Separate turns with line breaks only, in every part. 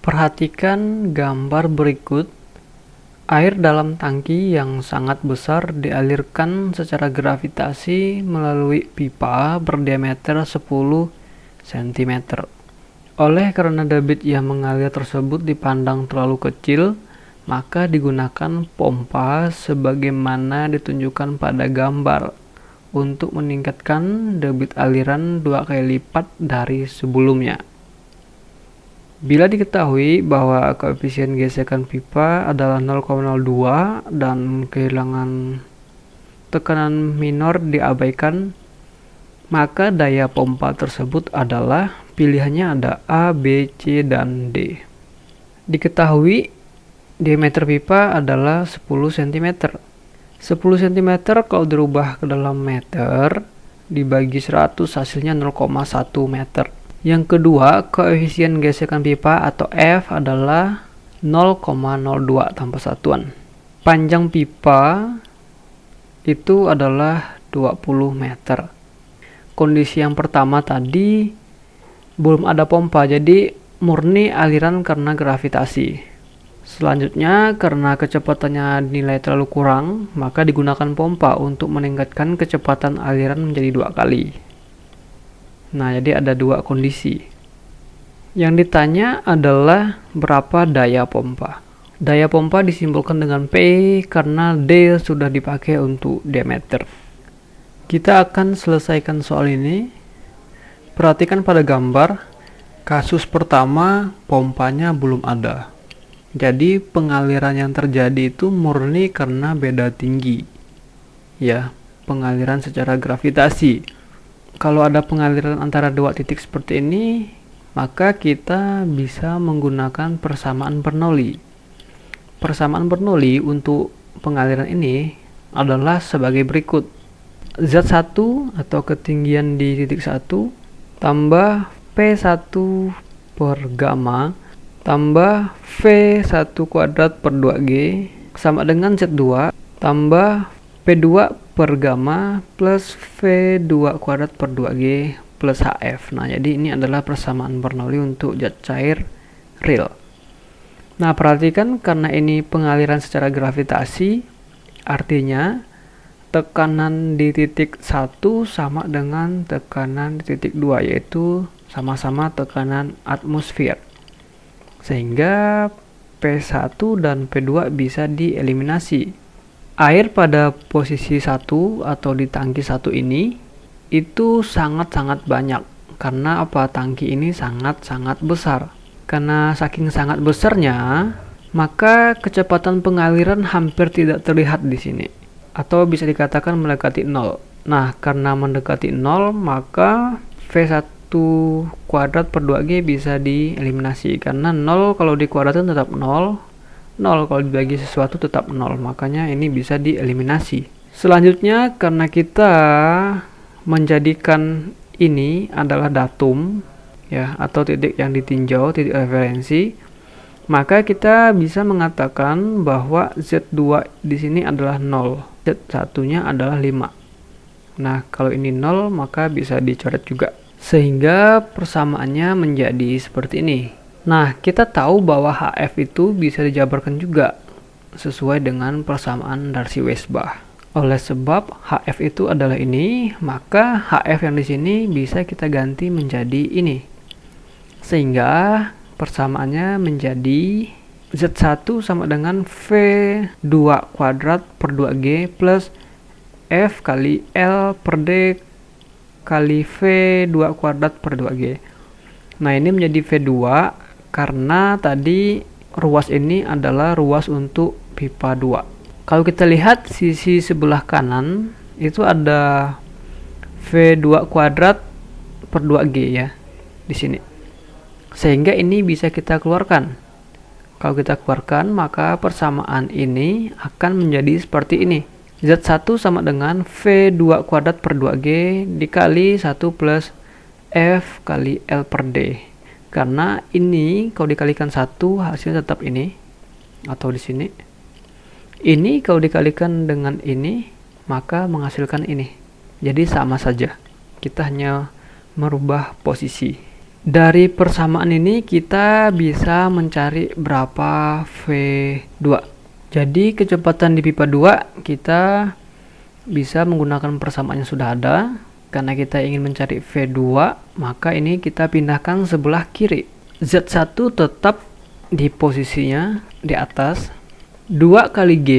Perhatikan gambar berikut. Air dalam tangki yang sangat besar dialirkan secara gravitasi melalui pipa berdiameter 10 cm. Oleh karena debit yang mengalir tersebut dipandang terlalu kecil, maka digunakan pompa sebagaimana ditunjukkan pada gambar untuk meningkatkan debit aliran 2 kali lipat dari sebelumnya. Bila diketahui bahwa koefisien gesekan pipa adalah 0,02 dan kehilangan tekanan minor diabaikan, maka daya pompa tersebut adalah pilihannya ada A, B, C, dan D. Diketahui diameter pipa adalah 10 cm. 10 cm kalau dirubah ke dalam meter dibagi 100 hasilnya 0,1 meter. Yang kedua, koefisien gesekan pipa atau F adalah 0,02 tanpa satuan. Panjang pipa itu adalah 20 meter. Kondisi yang pertama tadi belum ada pompa, jadi murni aliran karena gravitasi. Selanjutnya, karena kecepatannya nilai terlalu kurang, maka digunakan pompa untuk meningkatkan kecepatan aliran menjadi 2 kali. Nah, jadi ada 2 kondisi. Yang ditanya adalah berapa daya pompa. Daya pompa disimbolkan dengan P karena D sudah dipakai untuk diameter. Kita akan selesaikan soal ini. Perhatikan pada gambar. Kasus pertama, pompanya belum ada. Jadi pengaliran yang terjadi itu murni karena beda tinggi. Ya, pengaliran secara gravitasi. Kalau ada pengaliran antara 2 titik seperti ini, maka kita bisa menggunakan persamaan Bernoulli. Persamaan Bernoulli untuk pengaliran ini adalah sebagai berikut. Z1 atau ketinggian di titik 1 tambah P1 per gamma tambah V1 kuadrat per 2G sama dengan Z2 tambah P2 per gamma plus V2 kuadrat per 2G plus HF. Nah, jadi ini adalah persamaan Bernoulli untuk zat cair real. Nah, perhatikan karena ini pengaliran secara gravitasi, artinya tekanan di titik 1 sama dengan tekanan di titik 2, yaitu sama-sama tekanan atmosfer. Sehingga P1 dan P2 bisa dieliminasi. Air pada posisi 1 atau di tangki 1 ini itu sangat-sangat banyak. Karena apa? Tangki ini sangat-sangat besar. Karena saking sangat besarnya, maka kecepatan pengaliran hampir tidak terlihat di sini. Atau bisa dikatakan mendekati 0. Nah, karena mendekati 0, maka V1 kuadrat per 2G bisa dieliminasi. Karena 0 kalau dikuadratin tetap 0. 0 kalau dibagi sesuatu tetap 0, makanya ini bisa dieliminasi. Selanjutnya, karena kita menjadikan ini adalah datum ya atau titik yang ditinjau, titik referensi, maka kita bisa mengatakan bahwa Z2 di sini adalah 0, Z1-nya adalah 5. Nah, kalau ini 0 maka bisa dicoret juga. Sehingga persamaannya menjadi seperti ini. Nah, kita tahu bahwa HF itu bisa dijabarkan juga sesuai dengan persamaan Darcy-Weisbach. Oleh sebab HF itu adalah ini, maka HF yang di sini bisa kita ganti menjadi ini. Sehingga persamaannya menjadi Z1 sama dengan V2 kuadrat per 2G plus F kali L per D kali V2 kuadrat per 2G. Nah, ini menjadi V2 karena tadi ruas ini adalah ruas untuk pipa 2. Kalau kita lihat sisi sebelah kanan itu ada V2 kuadrat per 2G ya di sini. Sehingga ini bisa kita keluarkan. Kalau kita keluarkan, maka persamaan ini akan menjadi seperti ini. Z1 sama dengan V2 kuadrat per 2G dikali 1 plus F kali L per D. Karena ini kalau dikalikan 1 hasilnya tetap ini atau di sini. Ini kalau dikalikan dengan ini maka menghasilkan ini. Jadi sama saja. Kita hanya merubah posisi. Dari persamaan ini kita bisa mencari berapa V2. Jadi kecepatan di pipa 2 kita bisa menggunakan persamaan yang sudah ada. Karena kita ingin mencari V2, maka ini kita pindahkan sebelah kiri. Z1 tetap di posisinya di atas. 2 kali G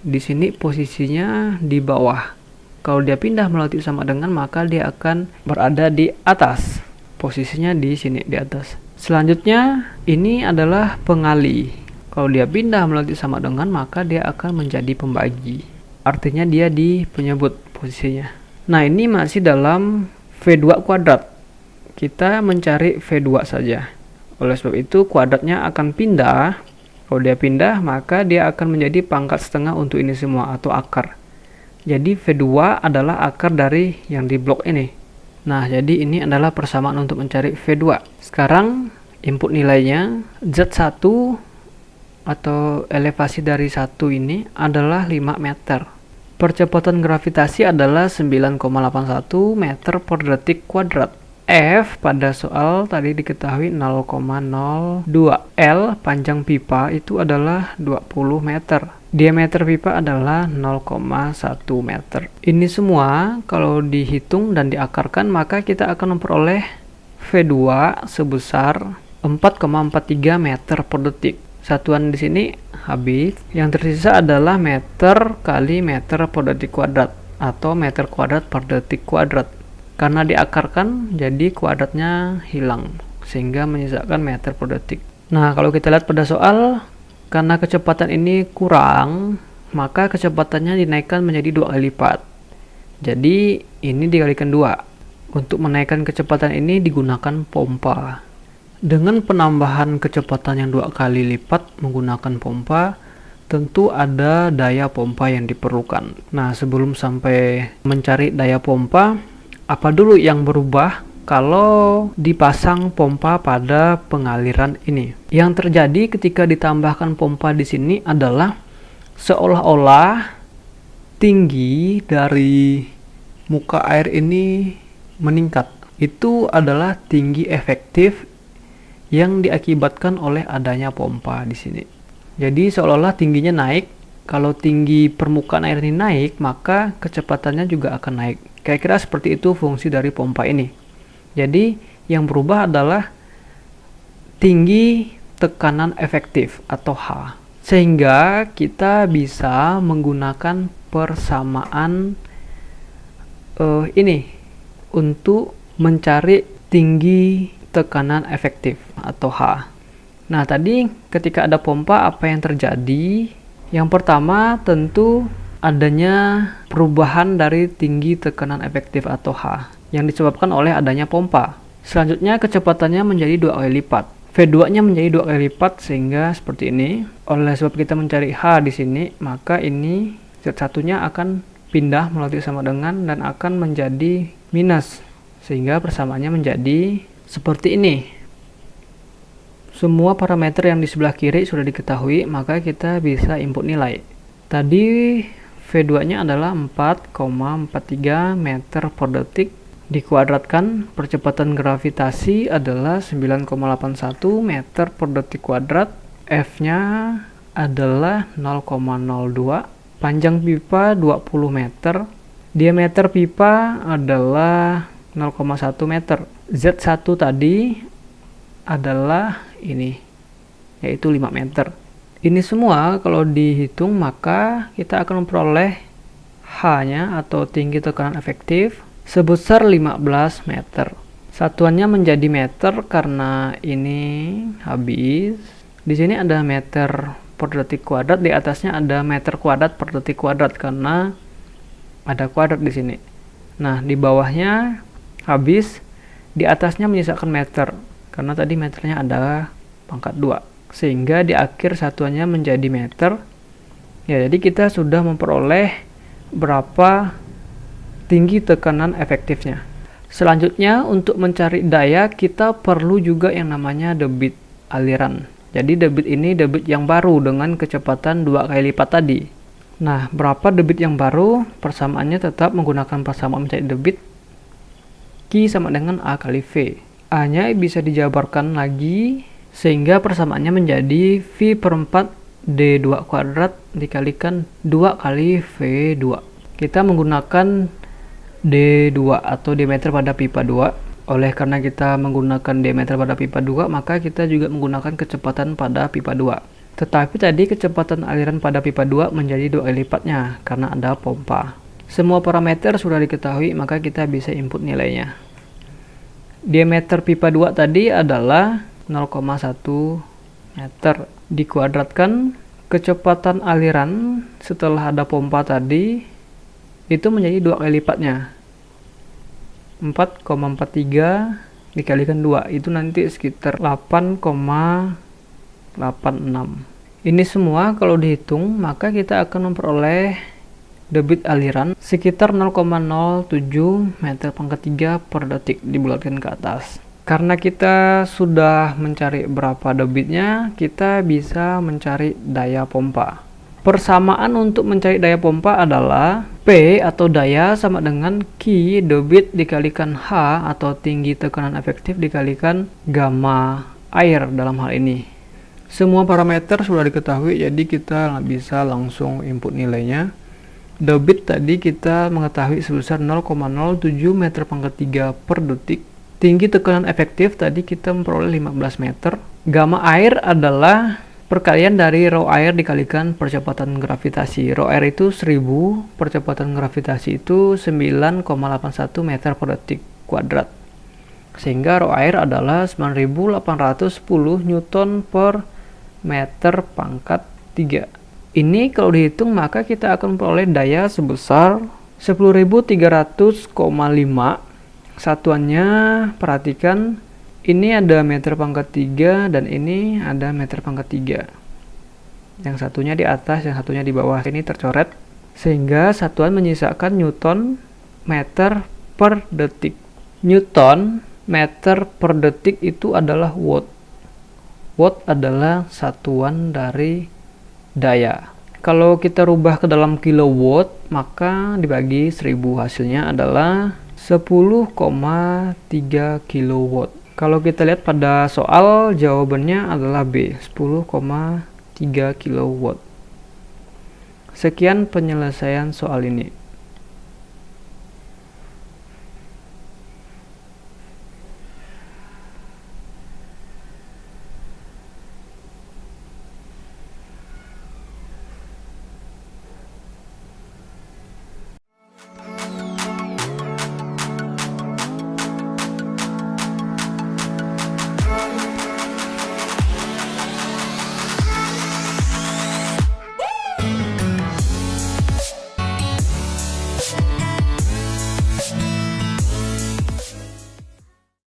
di sini posisinya di bawah. Kalau dia pindah melalui sama dengan, maka dia akan berada di atas. Posisinya di sini di atas. Selanjutnya ini adalah pengali. Kalau dia pindah melalui sama dengan, maka dia akan menjadi pembagi. Artinya dia di penyebut posisinya. Nah, ini masih dalam V2 kuadrat. Kita mencari V2 saja. Oleh sebab itu kuadratnya akan pindah. Kalau dia pindah, maka dia akan menjadi pangkat setengah untuk ini semua atau akar. Jadi V2 adalah akar dari yang di blok ini. Nah, jadi ini adalah persamaan untuk mencari V2. Sekarang input nilainya Z1 atau elevasi dari 1 ini adalah 5 meter. Percepatan gravitasi adalah 9,81 meter per detik kuadrat. F pada soal tadi diketahui 0,02. L panjang pipa itu adalah 20 meter. Diameter pipa adalah 0,1 meter. Ini semua kalau dihitung dan diakarkan, maka kita akan memperoleh V2 sebesar 4,43 meter per detik. Satuan di sini habis. Yang tersisa adalah meter kali meter per detik kuadrat atau meter kuadrat per detik kuadrat. Karena diakarkan, jadi kuadratnya hilang sehingga menyisakan meter per detik. Nah, kalau kita lihat pada soal, karena kecepatan ini kurang, maka kecepatannya dinaikkan menjadi 2 kali lipat. Jadi ini dikalikan 2. Untuk menaikkan kecepatan ini digunakan pompa. Dengan penambahan kecepatan yang 2 kali lipat menggunakan pompa, tentu ada daya pompa yang diperlukan. Nah, sebelum sampai mencari daya pompa, apa dulu yang berubah kalau dipasang pompa pada pengaliran ini? Yang terjadi ketika ditambahkan pompa di sini adalah seolah-olah tinggi dari muka air ini meningkat. Itu adalah tinggi efektif yang diakibatkan oleh adanya pompa di sini. Jadi seolah-olah tingginya naik. Kalau tinggi permukaan air ini naik, maka kecepatannya juga akan naik. Kira-kira seperti itu fungsi dari pompa ini. Jadi yang berubah adalah tinggi tekanan efektif atau H. Sehingga kita bisa menggunakan persamaan ini untuk mencari tinggi tekanan efektif atau H. Nah, tadi ketika ada pompa apa yang terjadi? Yang pertama tentu adanya perubahan dari tinggi tekanan efektif atau H yang disebabkan oleh adanya pompa. Selanjutnya kecepatannya menjadi 2 kali lipat. V2-nya menjadi 2 kali lipat sehingga seperti ini. Oleh sebab kita mencari H di sini, maka ini Z1-nya akan pindah melalui sama dengan dan akan menjadi minus. Sehingga persamaannya menjadi seperti ini. Semua parameter yang di sebelah kiri sudah diketahui, maka kita bisa input nilai. Tadi V2-nya adalah 4,43 meter per detik, dikuadratkan percepatan gravitasi adalah 9,81 meter per detik kuadrat, F-nya adalah 0,02, panjang pipa 20 meter, diameter pipa adalah 0,1 meter, Z1 tadi adalah ini, yaitu 5 meter. Ini semua kalau dihitung maka kita akan memperoleh H-nya atau tinggi tekanan efektif sebesar 15 meter. Satuannya menjadi meter karena ini habis. Di sini ada meter per detik kuadrat, di atasnya ada meter kuadrat per detik kuadrat karena ada kuadrat di sini. Nah, di bawahnya habis, di atasnya menyisakan meter karena tadi meternya ada pangkat 2. Sehingga di akhir satuannya menjadi meter. Ya, jadi kita sudah memperoleh berapa tinggi tekanan efektifnya. Selanjutnya untuk mencari daya kita perlu juga yang namanya debit aliran. Jadi debit ini debit yang baru dengan kecepatan 2 kali lipat tadi. Nah, berapa debit yang baru? Persamaannya tetap menggunakan persamaan mencari debit. Q sama dengan A kali V. A-nya bisa dijabarkan lagi sehingga persamaannya menjadi V per 4 D2 kuadrat dikalikan 2 kali V2. Kita menggunakan D2 atau diameter pada pipa 2. Oleh karena kita menggunakan diameter pada pipa 2, maka kita juga menggunakan kecepatan pada pipa 2. Tetapi tadi kecepatan aliran pada pipa 2 menjadi 2 kali lipatnya karena ada pompa. Semua parameter sudah diketahui, maka kita bisa input nilainya. Diameter pipa 2 tadi adalah 0,1 meter. Dikuadratkan kecepatan aliran setelah ada pompa tadi itu menjadi 2 kali lipatnya. 4,43 dikalikan 2 itu nanti sekitar 8,86. Ini semua kalau dihitung maka kita akan memperoleh debit aliran sekitar 0,07 meter pangkat 3 per detik dibulatkan ke atas. Karena kita sudah mencari berapa debitnya, kita bisa mencari daya pompa. Persamaan untuk mencari daya pompa adalah P atau daya sama dengan Q debit dikalikan H atau tinggi tekanan efektif dikalikan gamma air dalam hal ini. Semua parameter sudah diketahui, jadi kita bisa langsung input nilainya. Debit tadi kita mengetahui sebesar 0,07 meter pangkat 3 per detik. Tinggi tekanan efektif tadi kita memperoleh 15 meter. Gamma air adalah perkalian dari rho air dikalikan percepatan gravitasi. Rho air itu 1000, percepatan gravitasi itu 9,81 meter per detik kuadrat. Sehingga rho air adalah 9810 Newton per meter pangkat 3. Ini kalau dihitung maka kita akan memperoleh daya sebesar 10.300,5. Satuannya perhatikan, ini ada meter pangkat 3 dan ini ada meter pangkat 3. Yang satunya di atas, yang satunya di bawah. Ini tercoret sehingga satuan menyisakan Newton meter per detik. Newton meter per detik itu adalah watt. Watt adalah satuan dari daya. Kalau kita rubah ke dalam kilowatt, maka dibagi 1000 hasilnya adalah 10,3 kilowatt. Kalau kita lihat pada soal, jawabannya adalah B, 10,3 kilowatt. Sekian penyelesaian soal ini.